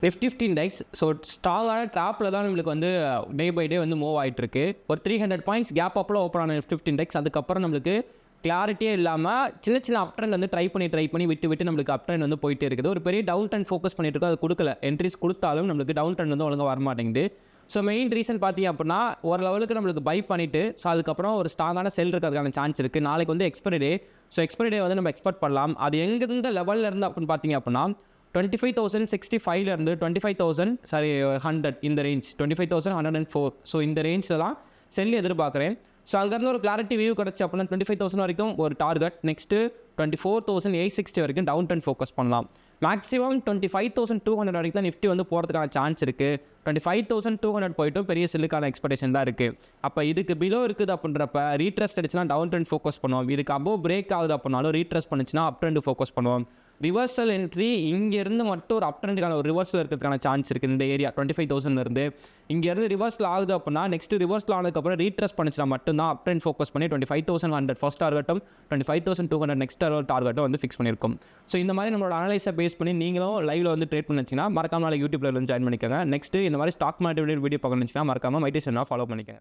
Nifty 15 index so ஸ்ட்ராங்கான ட்ராப்பில் தான் நம்மளுக்கு வந்து டே பை டே வந்து மூவ் ஆகிட்டு இருக்கு. ஒரு 300 பாயிண்ட்ஸ் கேப் அப்பில் ஓப்பன் ஆன நிஃப்டி 15 இண்டெக்ஸ் அதுக்கப்புறம் நம்மளுக்கு கிளாரிட்டியே இல்லாமல் சின்ன அப் ட்ரெண்ட் வந்து ட்ரை பண்ணி விட்டு நம்மளுக்கு அப் ட்ரெண்ட் வந்து போயிட்டே இருக்குது. ஒரு பெரிய டவுன் ட்ரெண்ட் ஃபோக்கஸ் பண்ணிட்டு இருக்கோம், அது கொடுக்கல. என்ட்ரிஸ் கொடுத்தாலும் நம்மளுக்கு டவுன் ட்ரெண்ட் வந்து ஒழுங்காக வரமாட்டேங்குது. ஸோ மெயின் ரீசன் பார்த்தீங்க அப்படின்னா ஒரு லெவலுக்கு நம்மளுக்கு பை பண்ணிவிட்டு ஸோ அதுக்கப்புறம் ஒரு ஸ்ட்ராங்கான செல் இருக்கிறதுக்கான சான்ஸ் இருக்குது. நாளைக்கு வந்து எக்ஸ்பைரி டே. ஸோ எக்ஸ்பைரி டே வந்து நம்ம எக்ஸ்பெக்ட் பண்ணலாம். அது எங்கேருந்து லெவலில் இருந்து அப்படின்னு பார்த்தீங்க அப்படின்னா 25,065 25,100 இந்த ரேஞ்ச் 25,104. ஸோ இந்த ரேஞ்சில் தான் செல் எதிர்பார்க்குறேன். ஸோ அங்கேருந்து ஒரு கிளாரிட்டி வியூ கிடச்சி அப்படின்னா 25,000 வரைக்கும் ஒரு டார்கெட். நெக்ஸ்ட்டு 24,860 வரைக்கும் டவுன் ட்ரெண்ட் ஃபோக்கஸ் பண்ணலாம். மேக்ஸிமம் 25,200 வரைக்கும் தான் நிஃப்டி வந்து போகிறதுக்கான சான்ஸ் இருக்குது. 25,200 போய்ட்டும் பெரிய செல்லுக்கான எக்ஸ்பெக்டேஷன் தான் இருக்குது. அப்போ இதுக்கு பிலோ இருக்குது அப்படின்றப்ப ரீட்ரெஸ்ட் அடிச்சுன்னா டவுன் ட்ரெண்ட் ஃபோக்கஸ் பண்ணுவோம். இதுக்கு அபோவ் பிரேக் ஆகுது அப்படின்னாலும் ரீட்ரெஸ்ட் பண்ணிச்சுன்னா அப் ட்ரெண்ட் ஃபோக்கஸ் பண்ணுவோம். ரிவர்சல் என்ட்ரி இங்கேருந்து மட்டும் ஒரு அப் ட்ரெண்டுக்கான ஒரு ரிவர்சல் இருக்கிறதுக்கான சான்ஸ் இருக்குது. இந்த ஏரியா 25,000 இருந்து இங்கேருந்து ரிவர்ஸில் ஆகுது அப்படின்னா நெக்ஸ்ட்டு ரிவர்ஸில் ஆனதுக்கப்புறம் ரீட்ரெஸ்ட் பண்ணிச்சுனா மட்டும்தான் அப் ட்ரெண்ட் ஃபோக்கஸ் பண்ணி 25,100 ஃபர்ஸ்ட் டார்கெட்டும் 25,200 நெக்ஸ்ட் டார்கெட்டும் வந்து ஃபிக்ஸ் பண்ணியிருக்கும். ஸோ இந்த மாதிரி நம்மளோட அனலைஸை பேஸ் பண்ணி நீங்களும் லைவில் வந்து ட்ரேட் பண்ணிச்சிங்கன்னா மறக்காம யூடியூப்ல வந்து ஜாயின் பண்ணிக்கோங்க. நெக்ஸ்ட்டு இந்த மாதிரி ஸ்டாக் மார்க்கெட் வீடியோ பார்க்கணுச்சுன்னா மறக்காம மைட்டி சேனலை ஃபாலோ பண்ணிக்கோங்க.